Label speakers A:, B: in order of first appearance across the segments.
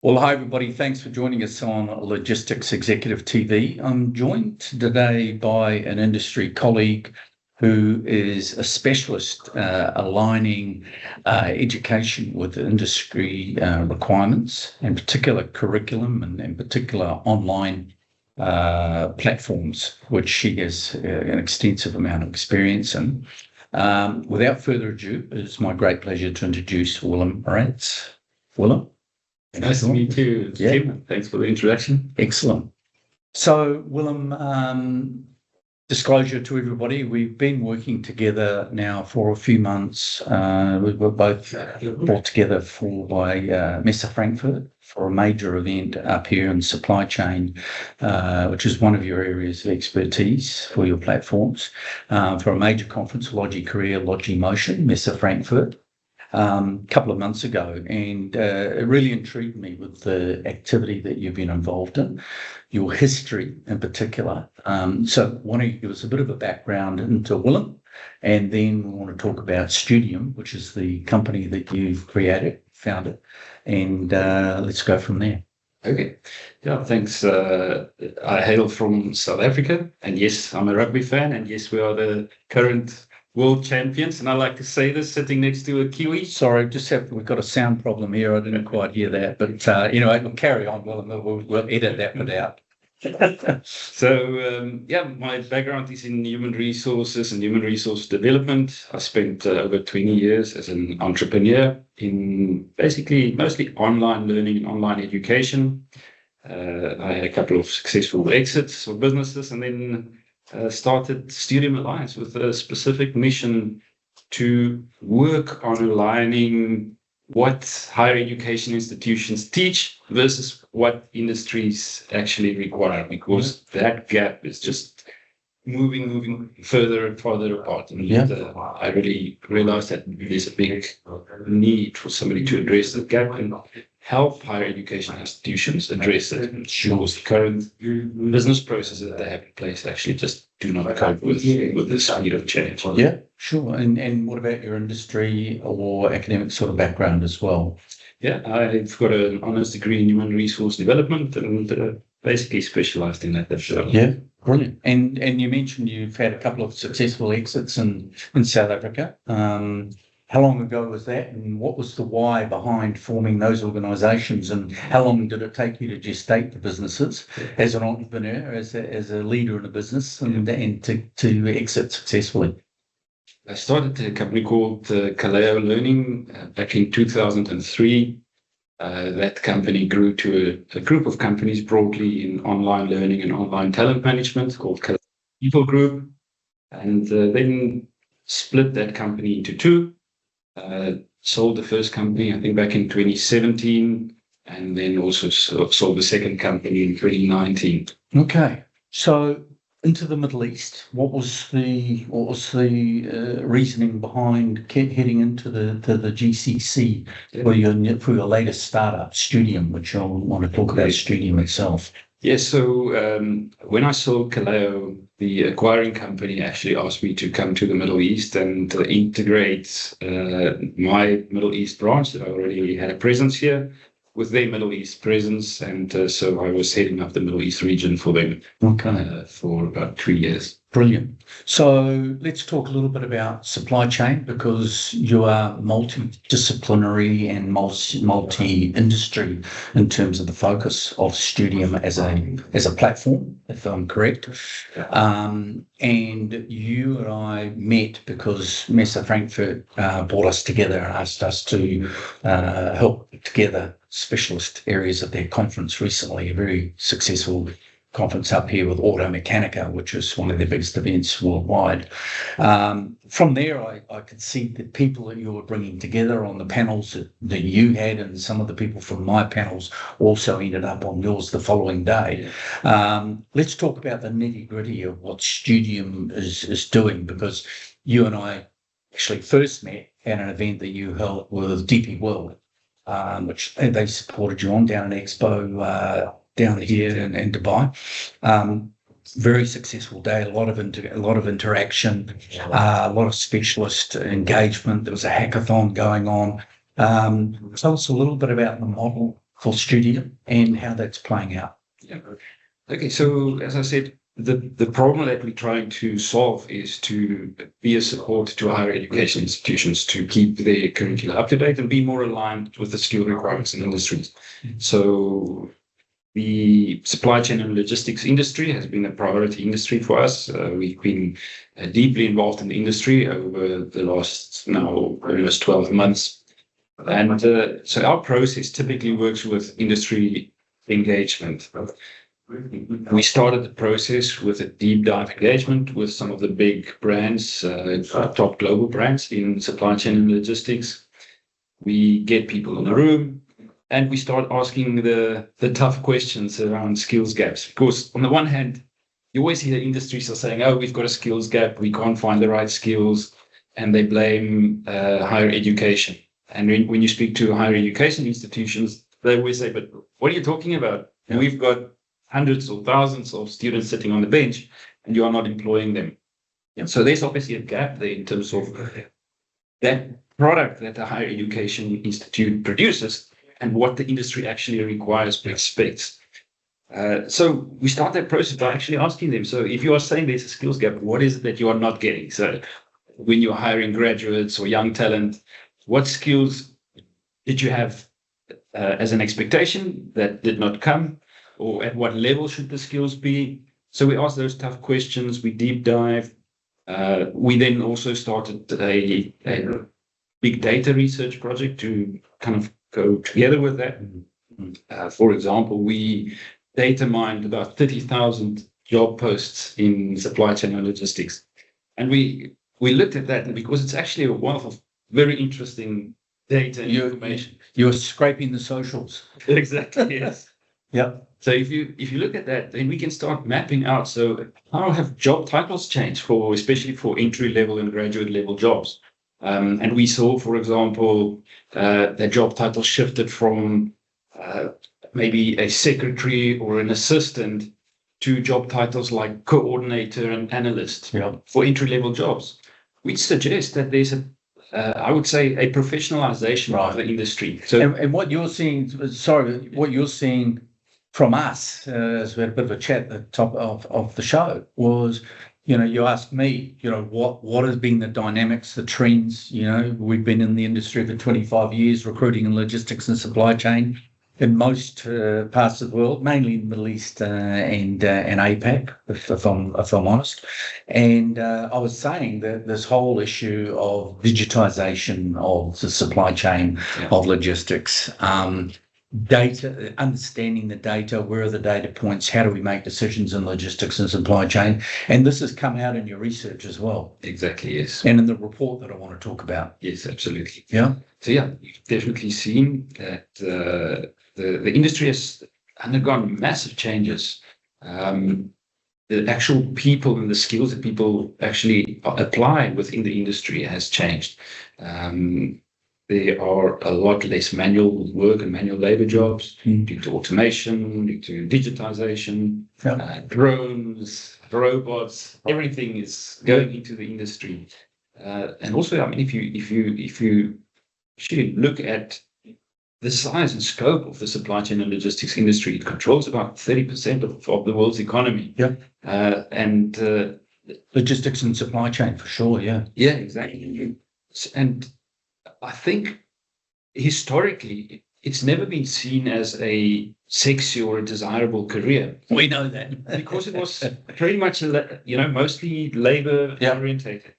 A: Well, hi, everybody. Thanks for joining us on Logistics Executive TV. I'm joined today by an industry colleague who is a specialist aligning education with industry requirements, in particular curriculum and in particular online platforms, which she has an extensive amount of experience in. Without further ado, it's my great pleasure to introduce Willem Maritz. Willem?
B: Nice to meet you, Tim.
A: Yeah.
B: Thanks for the introduction.
A: Excellent. So, Willem, disclosure to everybody, we've been working together now for a few months. We were both brought together by Messe Frankfurt for a major event up here in supply chain, which is one of your areas of expertise for your platforms, for a major conference, Logi Korea, Logi Motion, Messe Frankfurt. A couple of months ago, and it really intrigued me with the activity that you've been involved in, your history in particular. So why don't you give us a bit of a background into Willem, and then we want to talk about Studium, which is the company that you've founded, and let's go from there.
B: Okay. Yeah, thanks. I hail from South Africa, and yes, I'm a rugby fan, and yes, we are the current world champions, and I like to say this sitting next to a Kiwi.
A: Sorry, we've got a sound problem here. I didn't quite hear that, but anyway, we'll carry on. We'll edit that bit out.
B: So, my background is in human resources and human resource development. I spent over 20 years as an entrepreneur in basically mostly online learning and online education. I had a couple of successful exits of businesses, and then started Studium Alliance with a specific mission to work on aligning what higher education institutions teach versus what industries actually require, because that gap is just moving further and farther apart. And I really realized that there's a big need for somebody to address the gap and help higher education institutions address it, because the current business processes that they have in place actually just do not cope with the speed of change.
A: Yeah, sure. And what about your industry or academic sort of background as well?
B: Yeah, I've got an honours degree in human resource development and basically specialised in that.
A: Yeah, brilliant. And you mentioned you've had a couple of successful exits in South Africa. How long ago was that, and what was the why behind forming those organisations, and how long did it take you to gestate the businesses as an entrepreneur, as a leader in a business, and to exit successfully?
B: I started a company called Kaleo Learning back in 2003. That company grew to a group of companies broadly in online learning and online talent management called Kaleo People Group, and then split that company into two. Sold the first company, I think, back in 2017, and then also sold the second company in 2019.
A: Okay, so into the Middle East, what was the reasoning behind heading into the GCC for your latest startup, Studium, which I want to talk about Studium itself?
B: Yes, so when I sold Kaleo, the acquiring company actually asked me to come to the Middle East and integrate my Middle East branch that I already had a presence here with their Middle East presence. And so I was heading up the Middle East region for them for about 3 years.
A: Brilliant. So let's talk a little bit about supply chain, because you are multidisciplinary and multi-industry in terms of the focus of Studium as a platform, if I'm correct. And you and I met because Messe Frankfurt brought us together and asked us to help together specialist areas of their conference recently, a very successful conference up here with Auto Mechanica, which is one of the biggest events worldwide. From there, I could see the people that you were bringing together on the panels that you had, and some of the people from my panels also ended up on yours the following day. Let's talk about the nitty-gritty of what Studium is doing, because you and I actually first met at an event that you held with DP World, which they supported you on down at Expo down here in Dubai. Very successful day, a lot of interaction, a lot of specialist engagement. There was a hackathon going on. Tell us a little bit about the model for Studium and how that's playing out.
B: Yeah. Okay, so as I said, the problem that we're trying to solve is to be a support to higher education institutions to keep their curricula up to date and be more aligned with the skill requirements in industries. So the supply chain and logistics industry has been a priority industry for us. We've been deeply involved in the industry over the last now almost 12 months. And so our process typically works with industry engagement. We started the process with a deep dive engagement with some of the big brands, top global brands in supply chain and logistics. We get people in the room and we start asking the tough questions around skills gaps. Because on the one hand, you always hear industries are saying, oh, we've got a skills gap, we can't find the right skills, and they blame higher education. And when you speak to higher education institutions, they always say, but what are you talking about? Yeah. We've got hundreds or thousands of students sitting on the bench and you are not employing them. Yeah. So there's obviously a gap there in terms of that product that a higher education institute produces and what the industry actually requires or expects. So we start that process by actually asking them, so if you are saying there's a skills gap, what is it that you are not getting? So when you're hiring graduates or young talent, what skills did you have as an expectation that did not come? Or at what level should the skills be? So we ask those tough questions, we deep dive. We then also started a big data research project to kind of go together with that. For example, we data mined about 30,000 job posts in supply chain and logistics. And we looked at that, and because it's actually a wealth of very interesting data and information.
A: You're scraping the socials.
B: Exactly, yes.
A: Yeah.
B: So if you look at that, then we can start mapping out. So how have job titles changed especially for entry level and graduate level jobs? And we saw, for example, that job title shifted from maybe a secretary or an assistant to job titles like coordinator and analyst for entry level jobs, which suggests that there's I would say a professionalization of the industry. So,
A: and what you're seeing, what you're seeing from us, as we had a bit of a chat at the top of the show, was, you asked me, what has been the dynamics, the trends. We've been in the industry for 25 years, recruiting and logistics and supply chain in most parts of the world, mainly in the Middle East and APAC, if I'm honest. And I was saying that this whole issue of digitization of the supply chain of logistics, data, understanding the data, where are the data points, how do we make decisions in logistics and supply chain? And this has come out in your research as well.
B: Exactly, yes.
A: And in the report that I want to talk about.
B: Yes, absolutely.
A: Yeah.
B: So you've definitely seen that the industry has undergone massive changes. The actual people and the skills that people actually apply within the industry has changed. There are a lot less manual work and manual labor jobs due to automation, due to digitization, drones, robots. Everything is going into the industry, and also, if you actually look at the size and scope of the supply chain and logistics industry, it controls about 30% of the world's economy.
A: Yeah,
B: and
A: logistics and supply chain for sure. Yeah,
B: yeah, exactly, and I think historically, it's never been seen as a sexy or a desirable career.
A: We know that
B: because it was pretty much, mostly labor orientated.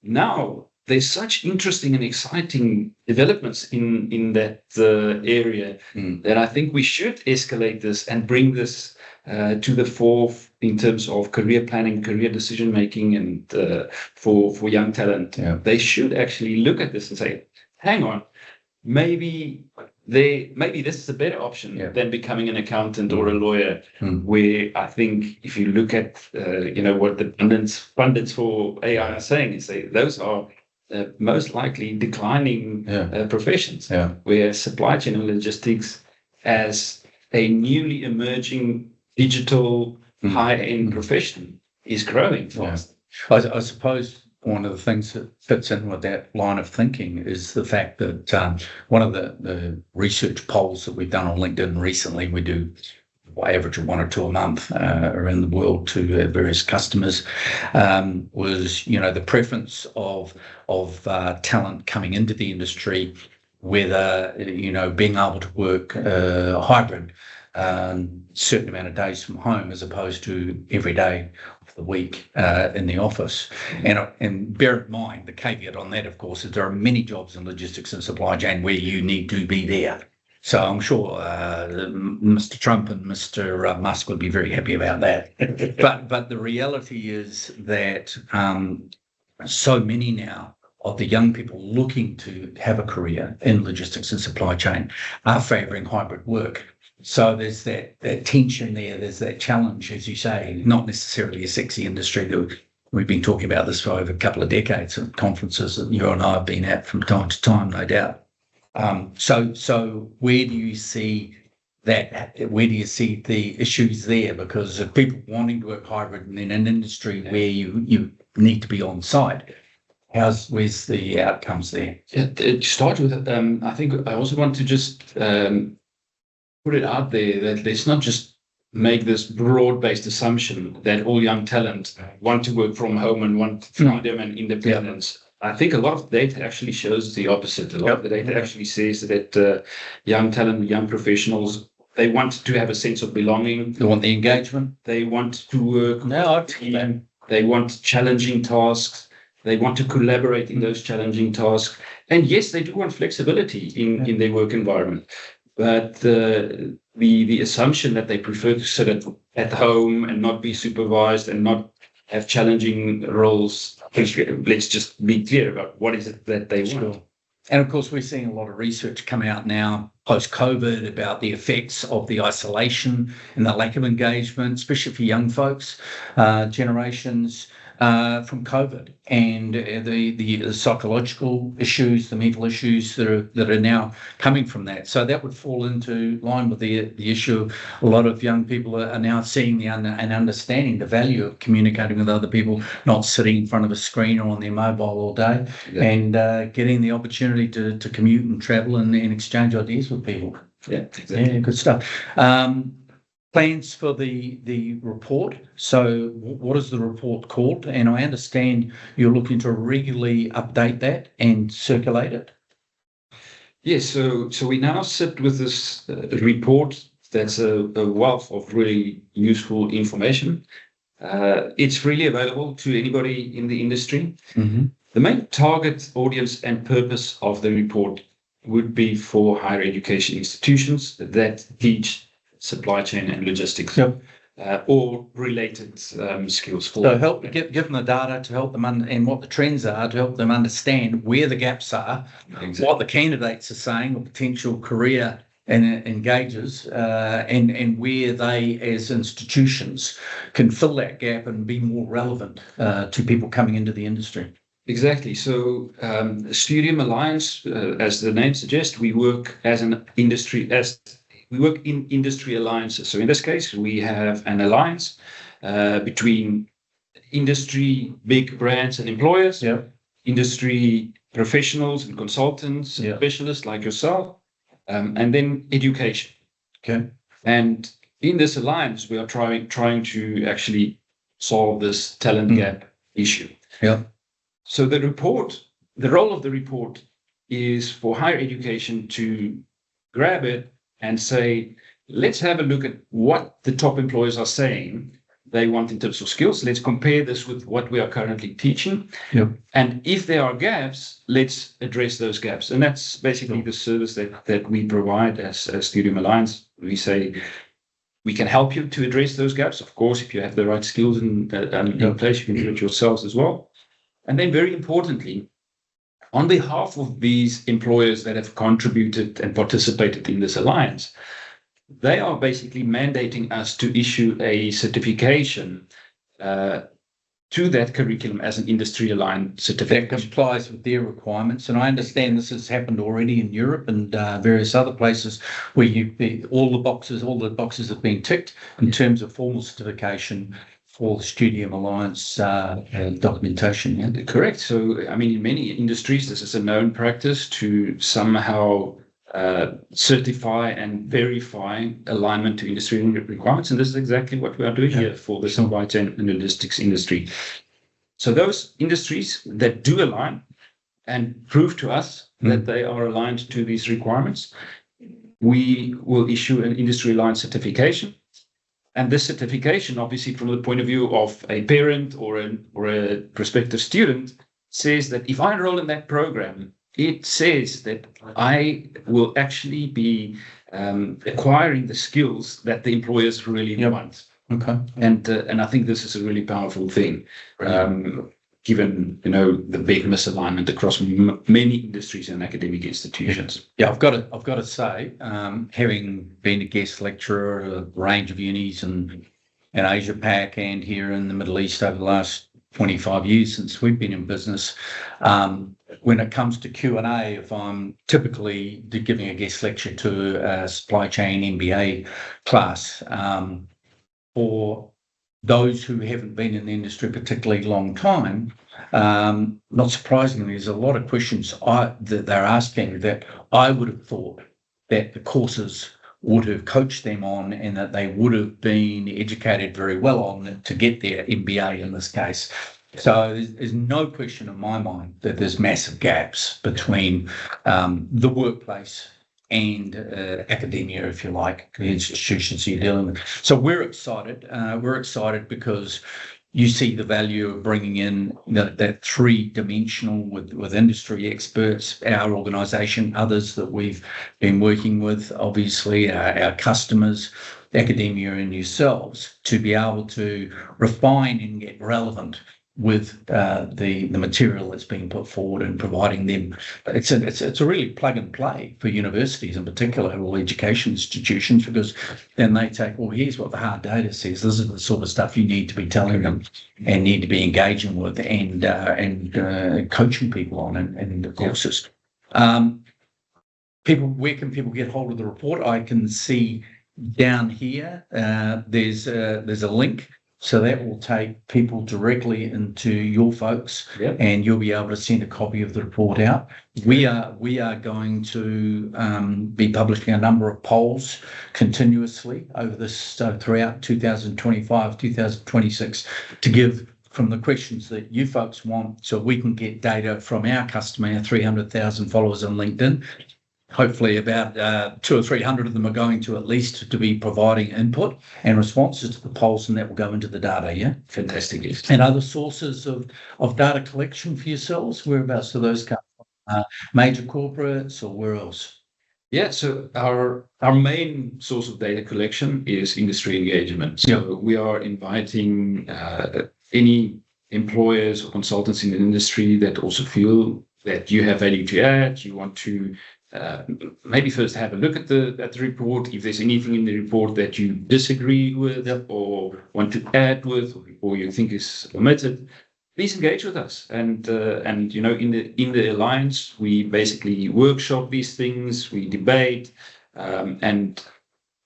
B: Now there's such interesting and exciting developments in that area that I think we should escalate this and bring this to the fore in terms of career planning, career decision making, and for young talent.
A: Yeah.
B: They should actually look at this and say, hang on, maybe this is a better option than becoming an accountant or a lawyer, where I think if you look at what the pundits for AI are saying, is those are most likely declining professions, where supply chain and logistics as a newly emerging digital high-end profession is growing fast.
A: I suppose one of the things that fits in with that line of thinking is the fact that one of the research polls that we've done on LinkedIn recently, we do average of 1 or 2 a month around the world to various customers, was, the preference of talent coming into the industry, whether, being able to work hybrid, certain amount of days from home as opposed to every day of the week in the office. And bear in mind, the caveat on that, of course, is there are many jobs in logistics and supply chain where you need to be there. So I'm sure Mr. Trump and Mr. Musk would be very happy about that. But the reality is that so many now of the young people looking to have a career in logistics and supply chain are favouring hybrid work. So there's that tension there. There's that challenge, as you say, not necessarily a sexy industry. That we've been talking about this for over a couple of decades at conferences that you and I have been at from time to time, no doubt. So where do you see that? Where do you see the issues there? Because of people wanting to work hybrid and in an industry where you need to be on site, where's the outcomes there?
B: To start with, I think I also want to just put it out there that let's not just make this broad-based assumption that all young talent want to work from home and want freedom and independence. I think a lot of data actually shows the opposite. A lot of the data actually says that young talent, young professionals, they want to have a sense of belonging.
A: They want the engagement.
B: They want to work.
A: No,
B: they want challenging tasks. They want to collaborate in those challenging tasks. And yes, they do want flexibility in their work environment. But the assumption that they prefer to sit at home and not be supervised and not have challenging roles, let's just be clear about what is it that they want.
A: And of course, we're seeing a lot of research come out now post-COVID about the effects of the isolation and the lack of engagement, especially for young folks, generations from COVID, and the psychological issues, the mental issues that are now coming from that. So that would fall into line with the issue. A lot of young people are now seeing and understanding the value of communicating with other people, not sitting in front of a screen or on their mobile all day, and getting the opportunity to commute and travel and exchange ideas with people.
B: Yeah, exactly.
A: Yeah, good stuff. Plans for the report. So what is the report called? And I understand you're looking to regularly update that and circulate it.
B: Yes, so we now sit with this report that's a wealth of really useful information. It's freely available to anybody in the industry.
A: Mm-hmm.
B: The main target audience and purpose of the report would be for higher education institutions that teach supply chain and logistics, or related skills.
A: So help give them the data to help them and what the trends are, to help them understand where the gaps are, what the candidates are saying, or potential career and engagers, and where they as institutions can fill that gap and be more relevant to people coming into the industry.
B: Exactly. So Studium Alliance, as the name suggests, we work we work in industry alliances. So in this case, we have an alliance between industry, big brands and employers, industry professionals and consultants, specialists like yourself, and then education.
A: Okay.
B: And in this alliance, we are trying to actually solve this talent gap issue.
A: Yeah.
B: So the role of the report is for higher education to grab it and say, let's have a look at what the top employers are saying they want in terms of skills. Let's compare this with what we are currently teaching.
A: Yep.
B: And if there are gaps, let's address those gaps. And that's basically the service that we provide as Studium Alliance. We say, we can help you to address those gaps. Of course, if you have the right skills in place, you can do it yourselves as well. And then very importantly, on behalf of these employers that have contributed and participated in this alliance, they are basically mandating us to issue a certification to that curriculum as an industry-aligned certificate.
A: That complies with their requirements. And I understand this has happened already in Europe and various other places where all the boxes have been ticked in terms of formal certification for the Studium Alliance documentation. Yeah?
B: Correct. So, I mean, in many industries, this is a known practice to somehow certify and verify alignment to industry requirements. And this is exactly what we are doing here for the supply chain and logistics industry. So those industries that do align and prove to us that they are aligned to these requirements, we will issue an industry aligned certification. And this certification, obviously, from the point of view of a parent or a prospective student, says that if I enroll in that program, it says that I will actually be acquiring the skills that the employers really want.
A: Okay.
B: And I think this is a really powerful thing, given the big misalignment across many industries and academic institutions.
A: Yeah, I've got to say, having been a guest lecturer at a range of unis in Asia Pac and here in the Middle East over the last 25 years since we've been in business, when it comes to Q&A, if I'm typically giving a guest lecture to a supply chain MBA class, for those who haven't been in the industry a particularly long time, not surprisingly, there's a lot of questions that they're asking that I would have thought that the courses would have coached them on and that they would have been educated very well on to get their MBA in this case. So there's no question in my mind that there's massive gaps between the workplace and academia, if you like, the institutions you're dealing with. So we're excited. We're excited because you see the value of bringing in that three-dimensional with industry experts, our organisation, others that we've been working with, obviously our customers, academia and yourselves, to be able to refine and get relevant with the material that's being put forward and providing them. It's a really plug and play for universities in particular, or education institutions, because then they take, well, here's what the hard data says. This is the sort of stuff you need to be telling them and need to be engaging with and coaching people on in the courses. Where can people get hold of the report? I can see down here there's a link. So that will take people directly into your folks, and you'll be able to send a copy of the report out. We are going to be publishing a number of polls continuously over this throughout 2025, 2026 to give from the questions that you folks want, so we can get data from our customer, our 300,000 followers on LinkedIn. Hopefully about 200 or 300 of them are going to at least to be providing input and responses to the polls, and that will go into the data, yeah?
B: Fantastic. Yes.
A: And other sources of data collection for yourselves, whereabouts do those come from? Major corporates or where else?
B: Yeah, so our main source of data collection is industry engagement. So we are inviting any employers or consultants in the industry that also feel that you have value to add, you want to maybe first have a look at the report. If there's anything in the report that you disagree with or want to add with, or you think is omitted, please engage with us. And in the alliance, we basically workshop these things, we debate, and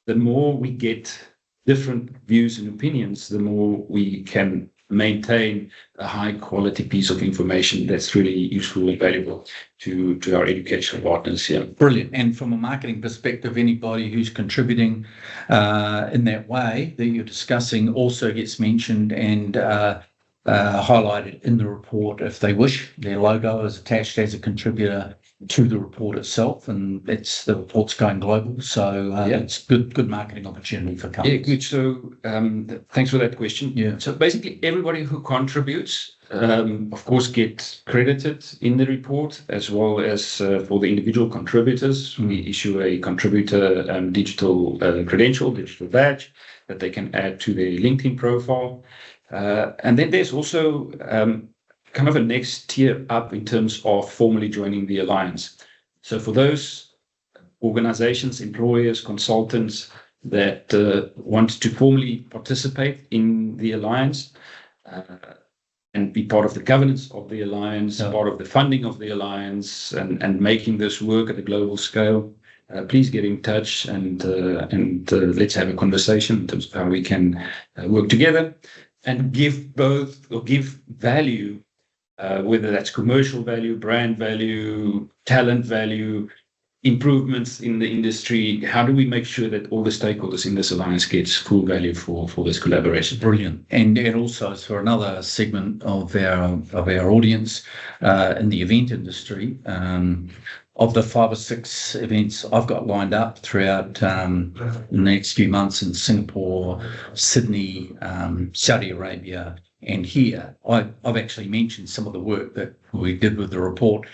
B: the more we get different views and opinions, the more we can maintain a high quality piece of information that's really useful and valuable to our educational partners here.
A: Brilliant. And from a marketing perspective, anybody who's contributing in that way that you're discussing also gets mentioned and highlighted in the report if they wish. Their logo is attached as a contributor to the report itself, and the report's going global, so it's good marketing opportunity for companies.
B: Yeah, good. So thanks for that question.
A: Yeah.
B: So basically everybody who contributes, of course, get credited in the report, as well as for the individual contributors. We issue a contributor digital credential, digital badge that they can add to their LinkedIn profile. And then there's also kind of a next tier up in terms of formally joining the alliance. So for those organizations, employers, consultants that want to formally participate in the alliance and be part of the governance of the alliance, part of the funding of the alliance, and making this work at a global scale, please get in touch and let's have a conversation in terms of how we can work together. and give value, whether that's commercial value, brand value, talent value, improvements in the industry. How do we make sure that all the stakeholders in this alliance gets full value for this collaboration?
A: Brilliant. And also for another segment of our audience in the event industry, of the 5 or 6 events I've got lined up throughout the next few months in Singapore, Sydney, Saudi Arabia, and here, I've actually mentioned some of the work that we did with the report.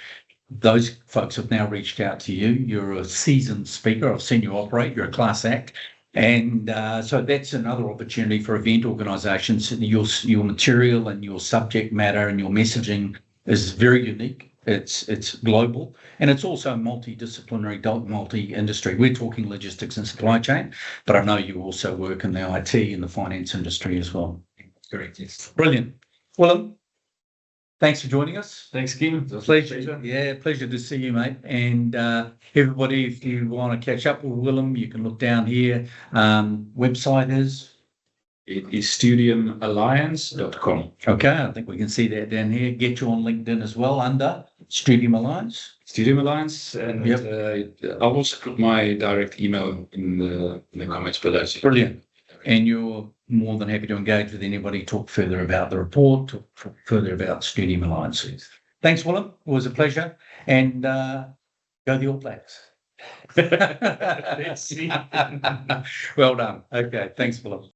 A: Those folks have now reached out to you. You're a seasoned speaker. I've seen you operate. You're a class act. And so that's another opportunity for event organisations. Your material and your subject matter and your messaging is very unique. It's global, and it's also multidisciplinary, multi-industry. We're talking logistics and supply chain, but I know you also work in the IT and the finance industry as well.
B: Correct, yes.
A: Brilliant. Willem, thanks for joining us.
B: Thanks, Kim.
A: Pleasure. Yeah, pleasure to see you, mate. And everybody, if you want to catch up with Willem, you can look down here. Website is?
B: It is studiumalliance.com.
A: Okay, I think we can see that down here. Get you on LinkedIn as well under Studium Alliance.
B: Studium Alliance, and I'll also put my direct email in the comments below.
A: Brilliant. And you're more than happy to engage with anybody, talk further about the report, talk further about Studium Alliance. Thanks, Willem. It was a pleasure. And go the All Blacks.
B: Let's see.
A: Well done. Okay, thanks, Willem.